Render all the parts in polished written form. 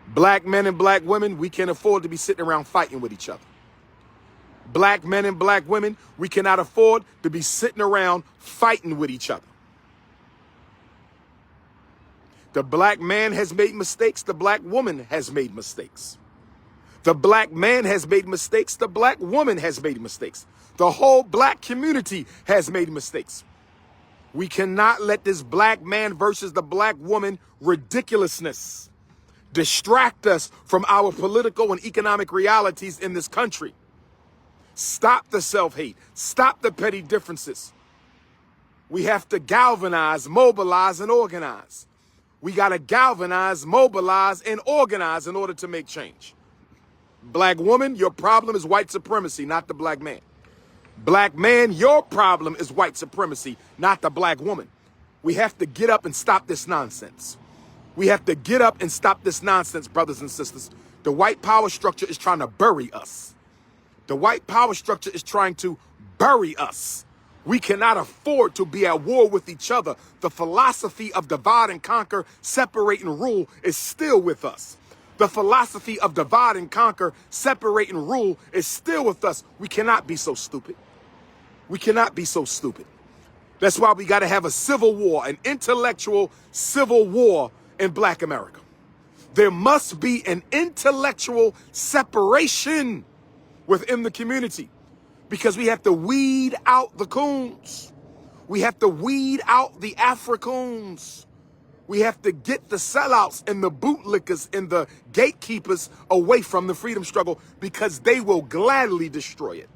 Black men and black women, we can't afford to be sitting around fighting with each other. Black men and black women, we cannot afford to be sitting around fighting with each other. The black man has made mistakes. The black woman has made mistakes. The black man has made mistakes. The black woman has made mistakes. The whole black community has made mistakes. We cannot let this black man versus the black woman ridiculousness distract us from our political and economic realities in this country. Stop the self-hate. Stop the petty differences. We have to galvanize, mobilize, and organize. We got to galvanize, mobilize, and organize in order to make change. Black woman, your problem is white supremacy, not the black man. Black man, your problem is white supremacy, not the black woman. We have to get up and stop this nonsense. We have to get up and stop this nonsense, brothers and sisters. The white power structure is trying to bury us. The white power structure is trying to bury us. We cannot afford to be at war with each other. The philosophy of divide and conquer, separate and rule is still with us. The philosophy of divide and conquer, separate and rule is still with us. We cannot be so stupid. We cannot be so stupid. That's why we got to have a civil war, an intellectual civil war in Black America. There must be an intellectual separation within the community because we have to weed out the coons. We have to weed out the Africoons. We have to get the sellouts and the bootlickers and the gatekeepers away from the freedom struggle because they will gladly destroy it.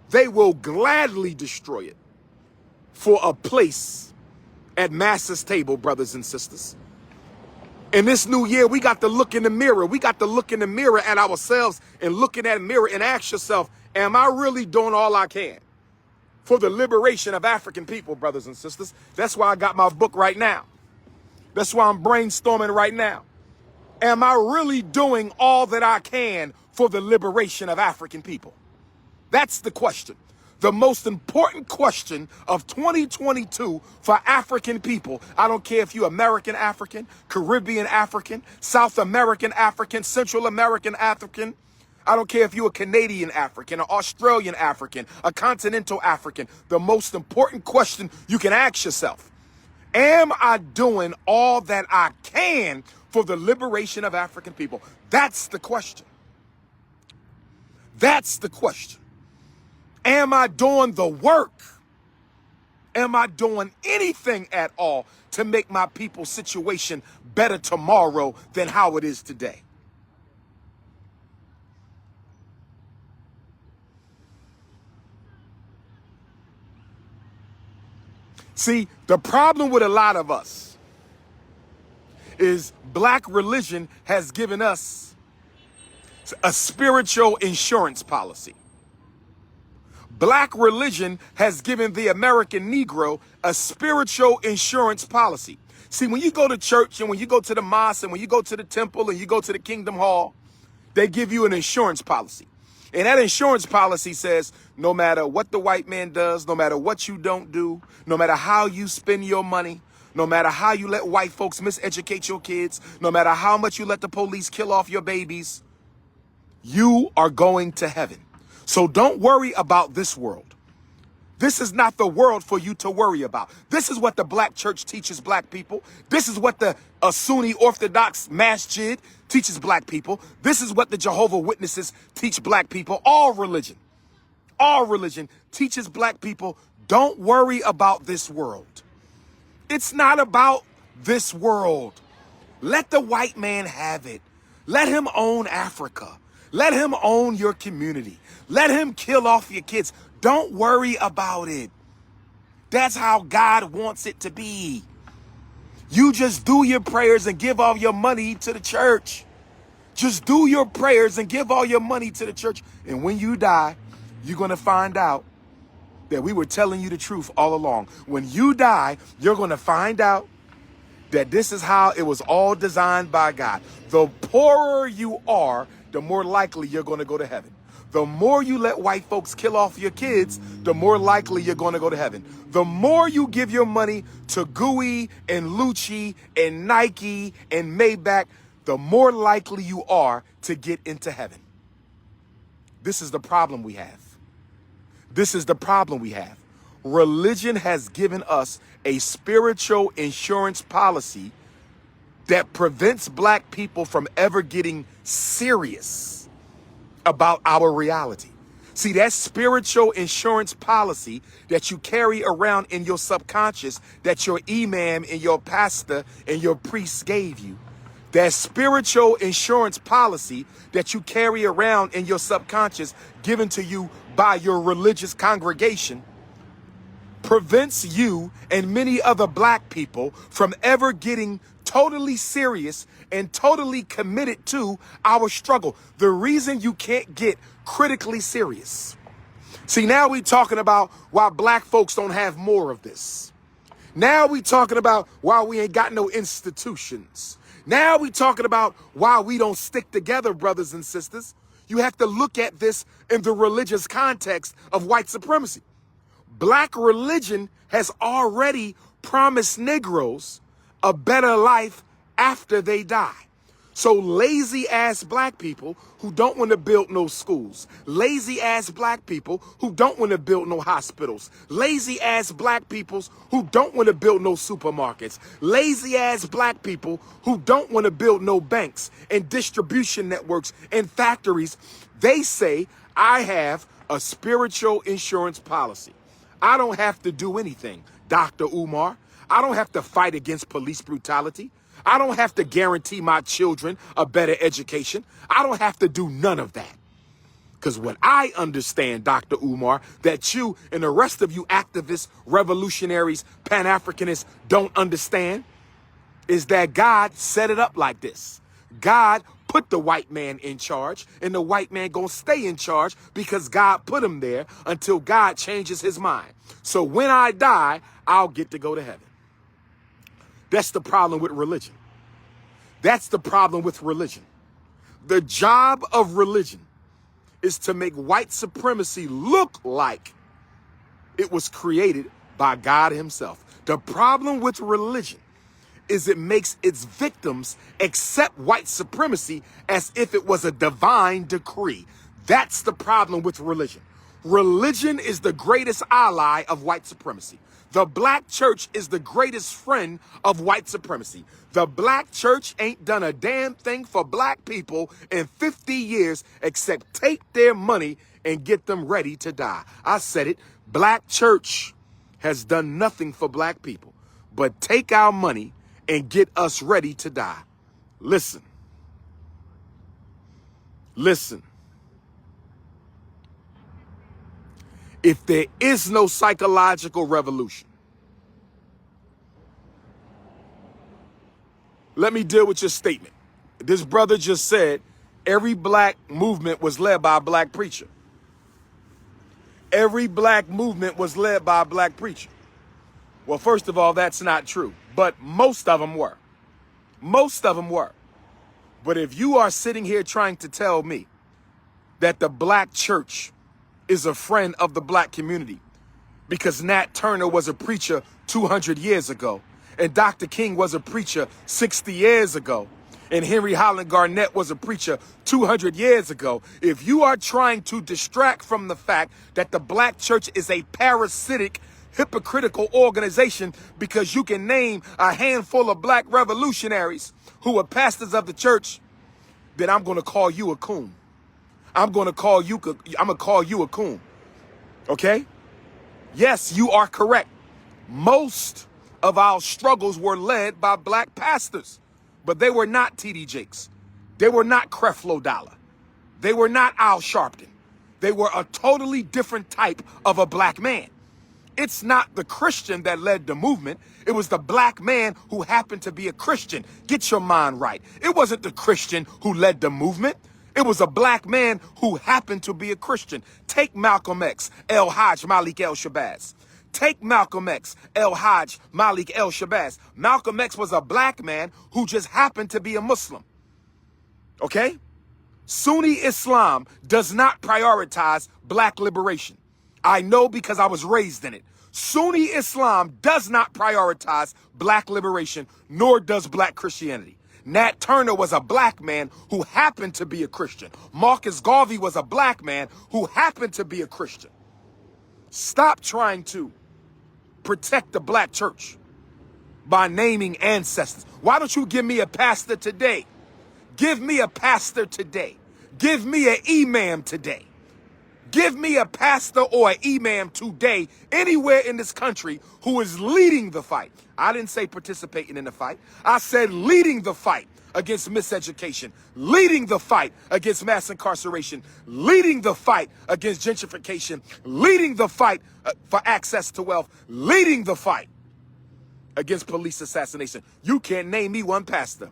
They will gladly destroy it for a place at Master's table, brothers and sisters. In this new year, we got to look in the mirror. We got to look in the mirror at ourselves and look in that mirror and ask yourself, am I really doing all I can for the liberation of African people, brothers and sisters? That's why I got my book right now. That's why I'm brainstorming right now. Am I really doing all that I can for the liberation of African people? That's the question. The most important question of 2022 for African people. I don't care if you're American African, Caribbean African, South American African, Central American African. I don't care if you're a Canadian African, an Australian African, a continental African. The most important question you can ask yourself, am I doing all that I can for the liberation of African people? That's the question. That's the question. Am I doing the work? Am I doing anything at all to make my people's situation better tomorrow than how it is today? See, the problem with a lot of us is black religion has given us a spiritual insurance policy. Black religion has given the American Negro a spiritual insurance policy. See, when you go to church and when you go to the mosque and when you go to the temple and you go to the Kingdom Hall, they give you an insurance policy. And that insurance policy says no matter what the white man does, no matter what you don't do, no matter how you spend your money, no matter how you let white folks miseducate your kids, no matter how much you let the police kill off your babies, you are going to heaven. So don't worry about this world. This is not the world for you to worry about. This is what the black church teaches black people. This is what the Sunni Orthodox masjid teaches black people. This is what the Jehovah's Witnesses teach black people. All religion teaches black people, don't worry about this world. It's not about this world. Let the white man have it. Let him own Africa. Let him own your community. Let him kill off your kids. Don't worry about it. That's how God wants it to be. You just do your prayers and give all your money to the church. Just do your prayers and give all your money to the church. And when you die, you're going to find out that we were telling you the truth all along. When you die, you're going to find out that this is how it was all designed by God. The poorer you are, the more likely you're going to go to heaven. The more you let white folks kill off your kids, the more likely you're going to go to heaven. The more you give your money to Gooey and Lucci and Nike and Maybach, the more likely you are to get into heaven. This is the problem we have. This is the problem we have. Religion has given us a spiritual insurance policy that prevents black people from ever getting serious about our reality. See, that spiritual insurance policy that you carry around in your subconscious, that your imam and your pastor and your priest gave you, that spiritual insurance policy that you carry around in your subconscious, given to you by your religious congregation, prevents you and many other black people from ever getting totally serious and totally committed to our struggle. The reason you can't get critically serious. See, now we talking about why black folks don't have more of this. Now we talking about why we ain't got no institutions. Now we talking about why we don't stick together, brothers and sisters. You have to look at this in the religious context of white supremacy. Black religion has already promised Negroes a better life after they die. So lazy ass black people who don't want to build no schools, lazy ass black people who don't want to build no hospitals, lazy ass black people who don't want to build no supermarkets, lazy ass black people who don't want to build no banks and distribution networks and factories, they say, I have a spiritual insurance policy. I don't have to do anything, Dr. Umar. I don't have to fight against police brutality. I don't have to guarantee my children a better education. I don't have to do none of that. Because what I understand, Dr. Umar, that you and the rest of you activists, revolutionaries, Pan-Africanists don't understand is that God set it up like this. God put the white man in charge, and the white man gonna stay in charge because God put him there until God changes his mind. So when I die, I'll get to go to heaven. That's the problem with religion. That's the problem with religion. The job of religion is to make white supremacy look like it was created by God himself. The problem with religion is it makes its victims accept white supremacy as if it was a divine decree. That's the problem with religion. Religion is the greatest ally of white supremacy. The black church is the greatest friend of white supremacy. The black church ain't done a damn thing for black people in 50 years except take their money and get them ready to die. I said it. Black church has done nothing for black people but take our money and get us ready to die. Listen. Listen. If there is no psychological revolution, let me deal with your statement. This brother just said every black movement was led by a black preacher. Every black movement was led by a black preacher. Well, first of all, that's not true, but most of them were. Most of them were. But if you are sitting here trying to tell me that the black church is a friend of the black community because Nat Turner was a preacher 200 years ago, and Dr. King was a preacher 60 years ago, and Henry Highland Garnett was a preacher 200 years ago, if you are trying to distract from the fact that the black church is a parasitic, hypocritical organization because you can name a handful of black revolutionaries who are pastors of the church, then I'm going to call you a coon. I'm going to call you a coon. Okay? Yes, you are correct. Most of our struggles were led by black pastors, but they were not T.D. Jakes. They were not Creflo Dollar. They were not Al Sharpton. They were a totally different type of a black man. It's not the Christian that led the movement. It was the black man who happened to be a Christian. Get your mind right. It wasn't the Christian who led the movement. It was a black man who happened to be a Christian. Take Malcolm X, El Hajj Malik El Shabazz. Take Malcolm X, El Hajj Malik El Shabazz. Malcolm X was a black man who just happened to be a Muslim. Okay? Sunni Islam does not prioritize black liberation. I know because I was raised in it. Sunni Islam does not prioritize black liberation, nor does black Christianity. Nat Turner was a black man who happened to be a Christian. Marcus Garvey was a black man who happened to be a Christian. Stop trying to protect the black church by naming ancestors. Why don't you give me a pastor today? Give me a pastor today. Give me an imam today. Give me a pastor or an imam today anywhere in this country who is leading the fight. I didn't say participating in the fight. I said leading the fight against miseducation, leading the fight against mass incarceration, leading the fight against gentrification, leading the fight for access to wealth, leading the fight against police assassination. You can't name me one pastor.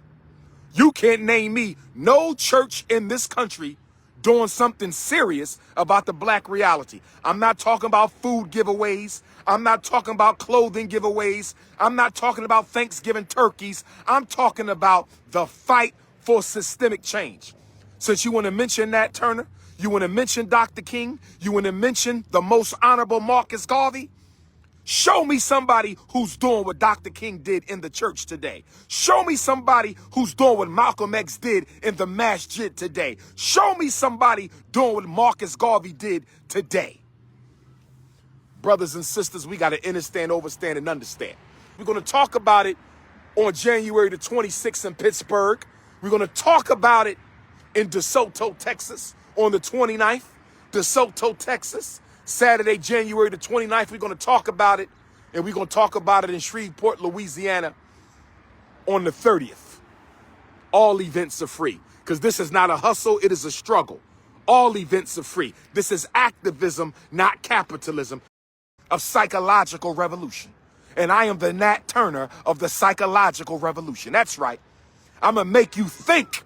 You can't name me no church in this country doing something serious about the black reality. I'm not talking about food giveaways. I'm not talking about clothing giveaways. I'm not talking about Thanksgiving turkeys. I'm talking about the fight for systemic change. Since you want to mention Nat Turner, you want to mention Dr. King, you want to mention the most honorable Marcus Garvey, show me somebody who's doing what Dr. King did in the church today. Show me somebody who's doing what Malcolm X did in the masjid today. Show me somebody doing what Marcus Garvey did today. Brothers and sisters, we got to understand, overstand, and understand. We're going to talk about it on January the 26th in Pittsburgh. We're going to talk about it in DeSoto, Texas on the 29th. DeSoto, Texas. Saturday, January the 29th, we're going to talk about it, and we're going to talk about it in Shreveport, Louisiana on the 30th. All events are free, because this is not a hustle, it is a struggle. All events are free. This is activism, not capitalism, of psychological revolution. And I am the Nat Turner of the psychological revolution. That's right. I'm going to make you think.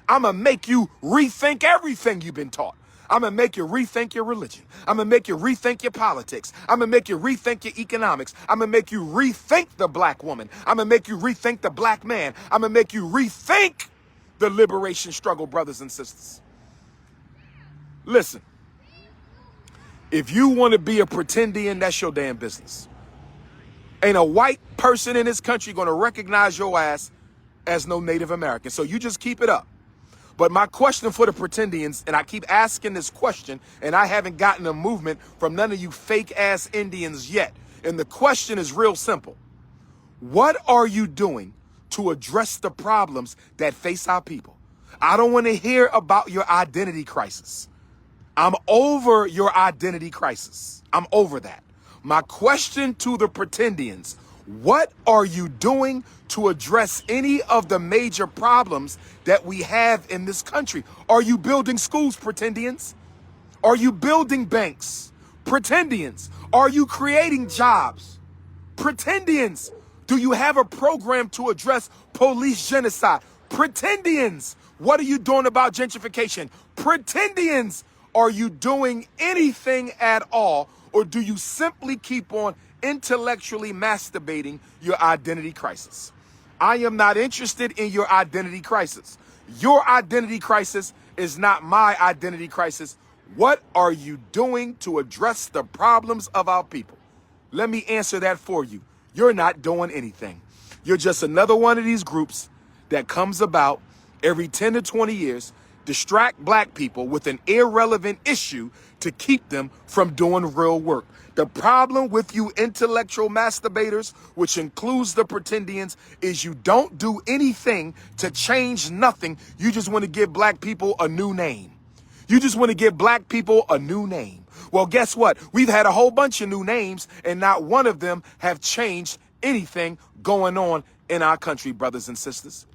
I'm going to make you rethink everything you've been taught. I'm going to make you rethink your religion. I'm going to make you rethink your politics. I'm going to make you rethink your economics. I'm going to make you rethink the black woman. I'm going to make you rethink the black man. I'm going to make you rethink the liberation struggle, brothers and sisters. Listen, if you want to be a pretendian, that's your damn business. Ain't a white person in this country going to recognize your ass as no Native American. So you just keep it up. But my question for the pretendians, and I keep asking this question, and I haven't gotten a movement from none of you fake-ass Indians yet. And the question is real simple. What are you doing to address the problems that face our people? I don't want to hear about your identity crisis. I'm over your identity crisis. I'm over that. My question to the pretendians, what are you doing to address any of the major problems that we have in this country? Are you building schools, pretendians? Are you building banks? Pretendians. Are you creating jobs? Pretendians. Do you have a program to address police genocide? Pretendians. What are you doing about gentrification? Pretendians. Are you doing anything at all, or do you simply keep on intellectually masturbating your identity crisis? I am not interested in your identity crisis. Your identity crisis is not my identity crisis. What are you doing to address the problems of our people? Let me answer that for you. You're not doing anything. You're just another one of these groups that comes about every 10 to 20 years, distract black people with an irrelevant issue to keep them from doing real work. The problem with you intellectual masturbators, which includes the pretendians, is you don't do anything to change nothing. You just want to give black people a new name. You just want to give black people a new name. Well, guess what? We've had a whole bunch of new names, and not one of them have changed anything going on in our country, brothers and sisters.